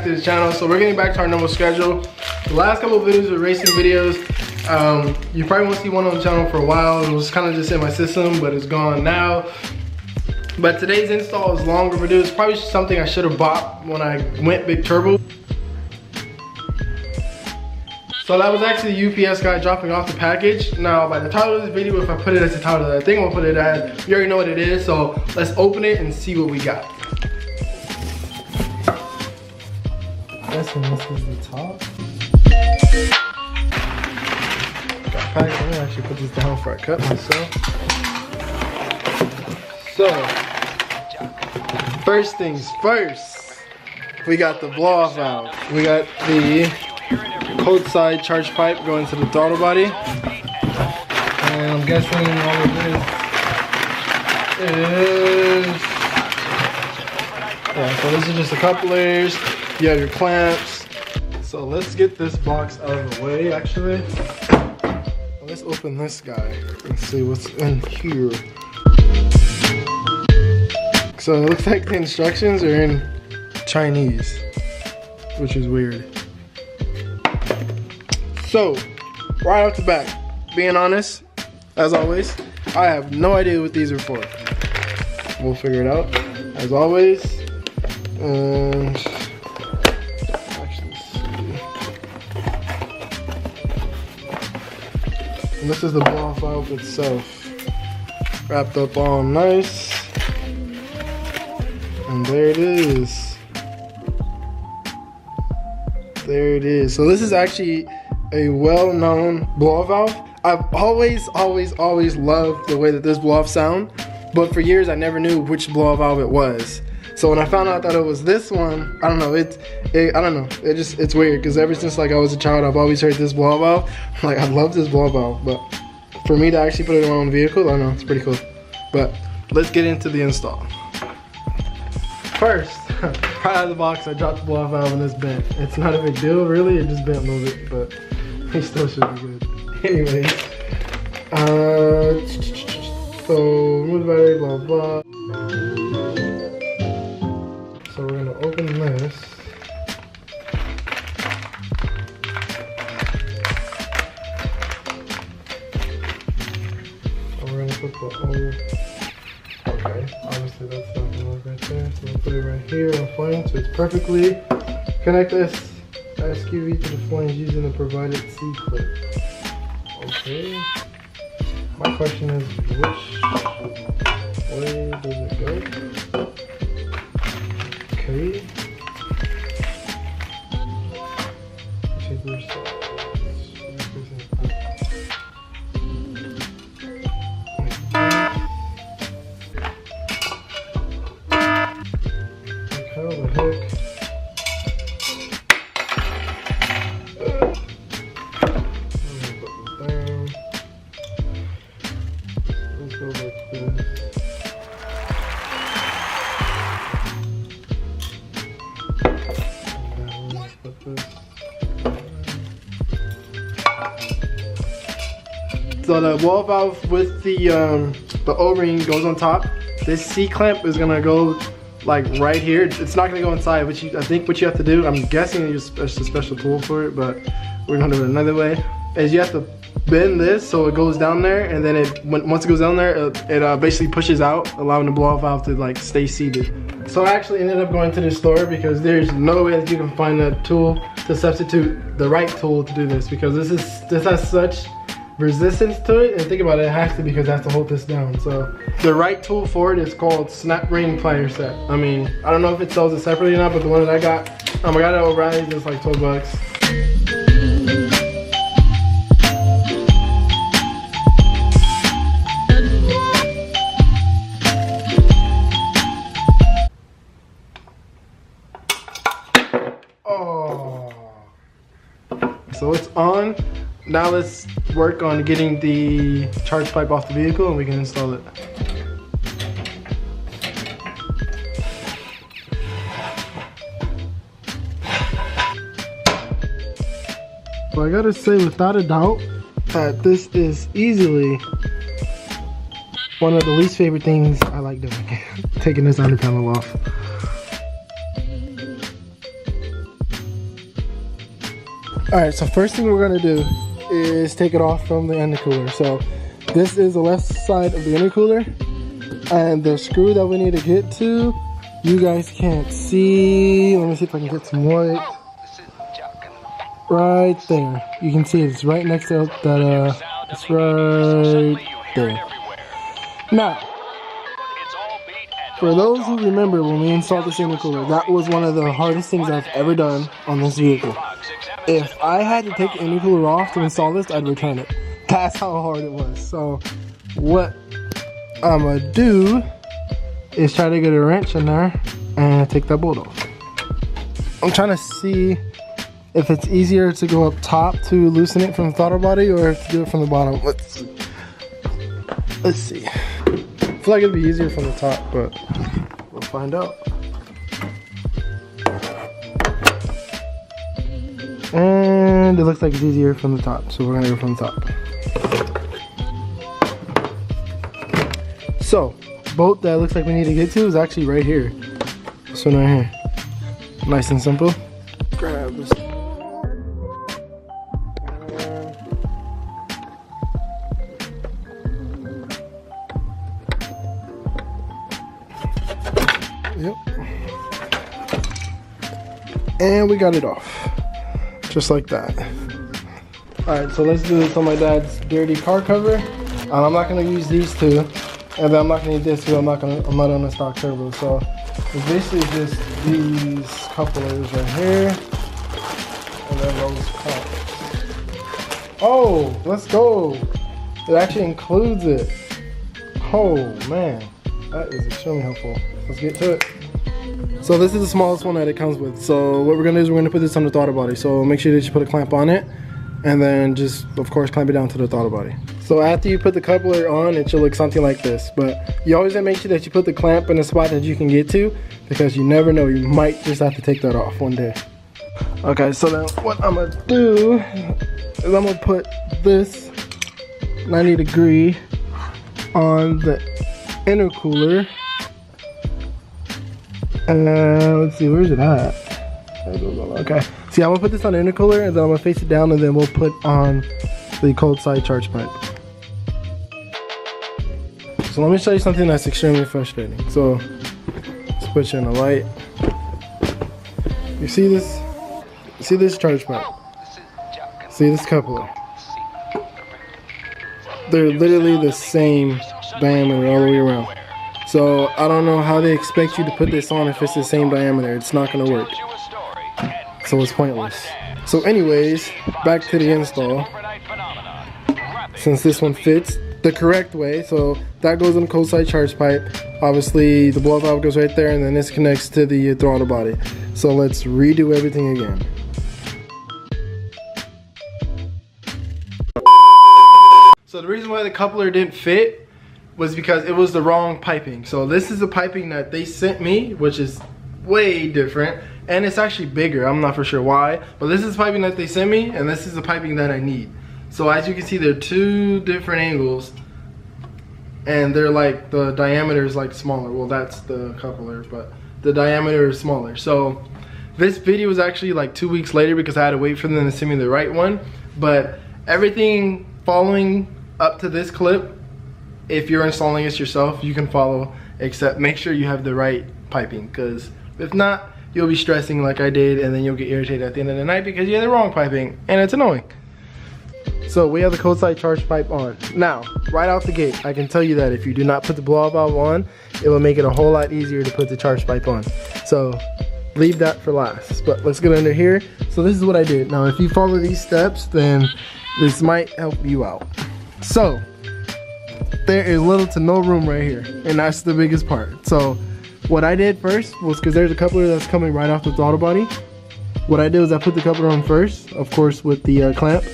back to the channel. So we're getting back to our normal schedule. The last couple of videos were racing videos. You probably won't see one on the channel for a while. It was kind of just in my system, but it's gone now. But today's install is longer overdue. It's probably something I should have bought when I went big turbo. So that was actually the UPS guy dropping off the package. Now, by the title of this video, if I put it as the title that I think I'm gonna put it as, you already know what it is. So let's open it and see what we got. Guessing this is the top. Got packed. I'm gonna actually put this down before I cut myself. So, first things first, we got the blow-off valve. We got the cold side charge pipe going to the throttle body. And I'm guessing all of this is, yeah, so this is just a couplers. You have your clamps. So let's get this box out of the way, actually. Let's open this guy and see what's in here. So it looks like the instructions are in Chinese, which is weird. So, right off the bat, being honest, as always, I have no idea what these are for. We'll figure it out, as always. And actually see. And this is the blow-off valve itself, wrapped up all nice. And there it is. There it is. So this is actually a well-known blow-off valve. I've always loved the way that this blow-off sound, but for years I never knew which blow-off valve it was. So when I found out that it was this one, I don't know, I don't know, it's weird, because ever since like I was a child, I've always heard this blow-off valve. Like, I love this blow-off valve, but for me to actually put it in my own vehicle, I don't know, it's pretty cool. But let's get into the install. First, right out of the box, I dropped the blow-off valve and it's bent. It's not a big deal, really. It just bent a little bit, but it still should be good. Anyways, so remove the battery, blah blah. So we're gonna open this. So we're gonna put the old. Okay, obviously that's not gonna work right there, so we'll put it right here on flange, so it's perfectly. Connect this SQV to the flange using the provided C-clip. Okay. My question is, which way does it go? Okay. Paper size. So the wall valve with the O-ring goes on top. This C-clamp is gonna go like right here. It's not gonna go inside, which I think what you have to do, I'm guessing you use a special tool for it, but we're gonna do it another way, is you have to bend this so it goes down there, and then once it goes down there, it basically pushes out, allowing the blow-off valve to like stay seated. So I actually ended up going to the store because there's no way that you can find a tool to substitute the right tool to do this, because this has such resistance to it, and think about it, it has to, because it has to hold this down. So the right tool for it is called Snap Ring Plier Set. I mean, I don't know if it sells it separately or not, but the one that I got it at O'Reilly's, it's like 12 bucks. Oh. So it's on. Now let's work on getting the charge pipe off the vehicle and we can install it. So I gotta say, without a doubt, that this is easily one of the least favorite things I like doing. Taking this under panel off. Alright, so first thing we're gonna do is take it off from the intercooler. So this is the left side of the intercooler, and the screw that we need to get to, you guys can't see. Let me see if I can get some light. Right there. You can see it's right next to that, it's right there. Now, for those who remember when we installed this intercooler, that was one of the hardest things I've ever done on this vehicle. If I had to take the intercooler off to install this, I'd return it. That's how hard it was. So what I'm gonna do is try to get a wrench in there and take that bolt off. I'm trying to see if it's easier to go up top to loosen it from the throttle body or to do it from the bottom. Let's see. I feel like it'd be easier from the top, but we'll find out. And it looks like it's easier from the top, so we're gonna go from the top. So, bolt that looks like we need to get to is actually right here. This one right here. Nice and simple. Grab this. Yep. And we got it off. Just like that. Alright, so let's do this on my dad's dirty car cover. I'm not gonna use these two. And then I'm not gonna use this too. I'm not on a stock turbo. So it's basically just these couplers right here. And then those cups. Oh, let's go. It actually includes it. Oh man, that is extremely helpful. Let's get to it. So this is the smallest one that it comes with. So what we're gonna do is we're gonna put this on the throttle body. So make sure that you put a clamp on it, and then just, of course, clamp it down to the throttle body. So after you put the coupler on, it should look something like this. But you always gotta make sure that you put the clamp in a spot that you can get to, because you never know, you might just have to take that off one day. Okay, so then what I'm gonna do is I'm gonna put this 90-degree on the intercooler. And let's see, where's it at? Okay, see, I'm gonna put this on the intercooler, and then I'm gonna face it down, and then we'll put on the cold side charge pipe. So let me show you something that's extremely frustrating. So let's put you in a light. You see this? See this charge pipe? See this coupler? They're literally the same diameter all the way around. So I don't know how they expect you to put this on if it's the same diameter. It's not gonna work. So it's pointless. So anyways, back to the install. Since this one fits the correct way, so that goes in the cold side charge pipe. Obviously the blow valve goes right there, and then this connects to the throttle body. So let's redo everything again. So the reason why the coupler didn't fit was because it was the wrong piping. So this is the piping that they sent me, which is way different, and it's actually bigger. I'm not for sure why, but this is piping that they sent me, and this is the piping that I need. So as you can see, they're two different angles, and they're like, the diameter is like smaller. Well, that's the coupler, but the diameter is smaller. So this video was actually like 2 weeks later because I had to wait for them to send me the right one. But everything following up to this clip, if you're installing this yourself, you can follow, except make sure you have the right piping, because if not, you'll be stressing like I did, and then you'll get irritated at the end of the night because you had the wrong piping, and it's annoying. So we have the cold side charge pipe on. Now, right out the gate, I can tell you that if you do not put the blow valve on, it will make it a whole lot easier to put the charge pipe on. So leave that for last, but let's get under here. So this is what I did. Now, if you follow these steps, then this might help you out. So there is little to no room right here, and that's the biggest part. So what I did first was, because there's a coupler that's coming right off the throttle body, what I did was I put the coupler on first, of course with the clamp,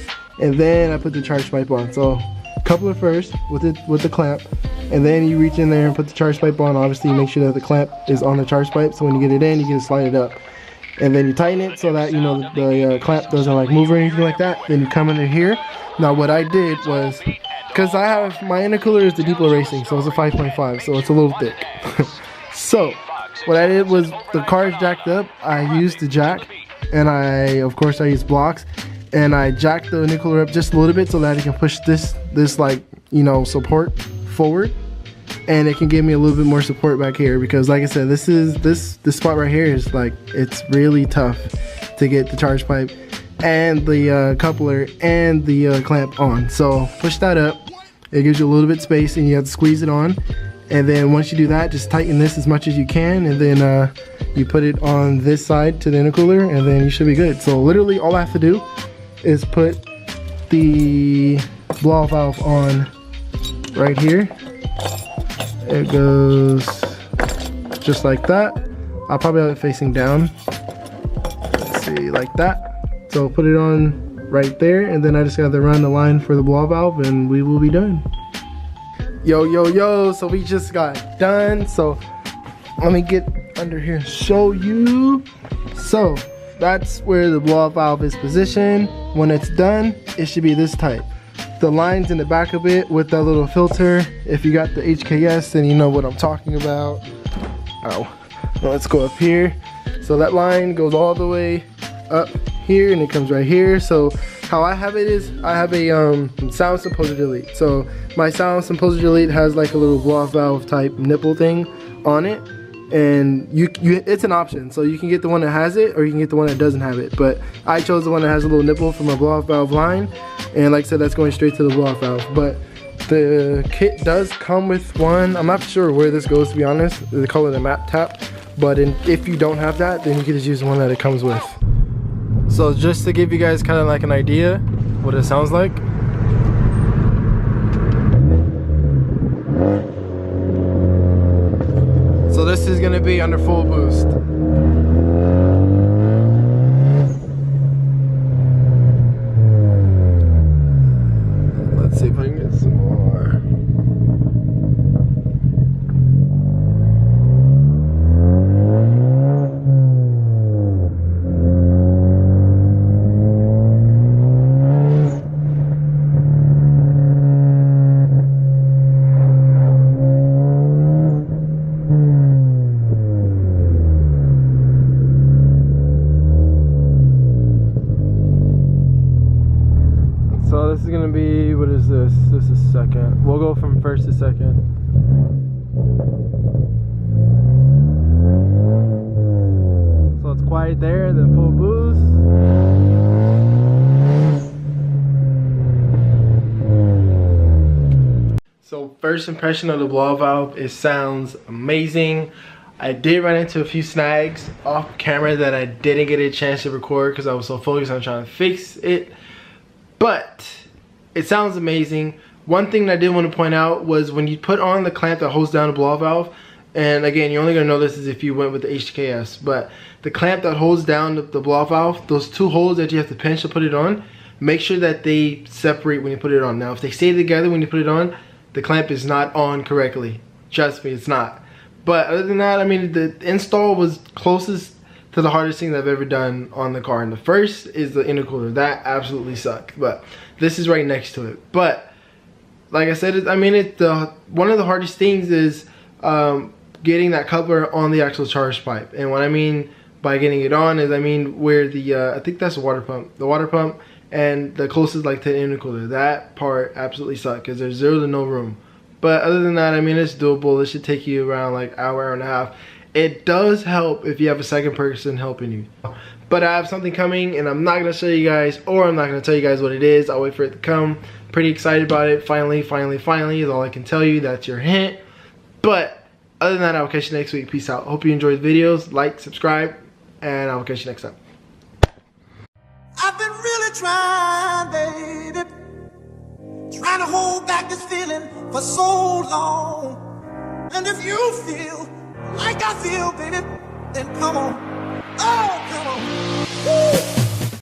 and then I put the charge pipe on. So coupler first with the clamp, and then you reach in there and put the charge pipe on. Obviously make sure that the clamp is on the charge pipe, so when you get it in, you can slide it up, and then you tighten it so that, you know, the clamp doesn't like move or anything like that. Then you come under here. Now what I did was, because I have, my intercooler is the Duplo Racing, so it's a 5.5, so it's a little thick. So what I did was, the car is jacked up, I used the jack, and of course I used blocks, and I jacked the intercooler up just a little bit so that it can push this like, you know, support forward, and it can give me a little bit more support back here, because like I said, this spot right here is like, it's really tough to get the charge pipe and the coupler and the clamp on. So push that up, it gives you a little bit of space, and you have to squeeze it on. And then once you do that, just tighten this as much as you can, and then you put it on this side to the intercooler, and then you should be good. So literally all I have to do is put the blow-off valve on right here. It goes just like that. I'll probably have it facing down. Let's see, like that. So put it on right there, and then I just got to run the line for the blow-off valve, and we will be done. Yo, so we just got done. So let me get under here and show you. So that's where the blow-off valve is positioned. When it's done, it should be this type. The lines in the back of it with that little filter. If you got the HKS, then you know what I'm talking about. Ow. Now let's go up here. So that line goes all the way up here, and it comes right here. So how I have it is, I have a sound supposer delete. So my sound supposer delete has like a little blow-off valve type nipple thing on it, and it's an option. So you can get the one that has it, or you can get the one that doesn't have it. But I chose the one that has a little nipple for my blow-off valve line, and like I said, that's going straight to the blow-off valve. But the kit does come with one. I'm not sure where this goes, to be honest. They call it a map tap. But if you don't have that, then you can just use the one that it comes with. So just to give you guys kind of like an idea what it sounds like. So this is gonna be under full boost. Let's see if I can get some more. So this is gonna be, what is this? This is second. We'll go from first to second. So it's quiet there, then full boost. So first impression of the blow-off valve, it sounds amazing. I did run into a few snags off camera that I didn't get a chance to record because I was so focused on trying to fix it. But it sounds amazing. One thing that I did want to point out was when you put on the clamp that holds down the blow-off valve, and again, you're only going to know this is if you went with the HKS, but the clamp that holds down the blow-off valve, those two holes that you have to pinch to put it on, make sure that they separate when you put it on. Now, if they stay together when you put it on, the clamp is not on correctly. Trust me, it's not. But other than that, I mean, the install was closest to the hardest thing that I've ever done on the car. And the first is the intercooler. That absolutely sucked. But this is right next to it. But like I said, one of the hardest things is getting that coupler on the actual charge pipe. And what I mean by getting it on is, I mean where the I think that's the water pump and the closest like to the intercooler. That part absolutely sucked because there's zero to no room. But other than that, I mean, it's doable. It should take you around like hour and a half. It does help if you have a second person helping you. But I have something coming, and I'm not going to show you guys, or I'm not going to tell you guys what it is. I'll wait for it to come. Pretty excited about it. Finally is all I can tell you. That's your hint. But other than that, I'll catch you next week. Peace out. Hope you enjoyed the videos. Like, subscribe, and I'll catch you next time. I've been really trying, baby. Trying to hold back this feeling for so long. And if you feel like I feel, baby, then come on. Oh, come on. Woo.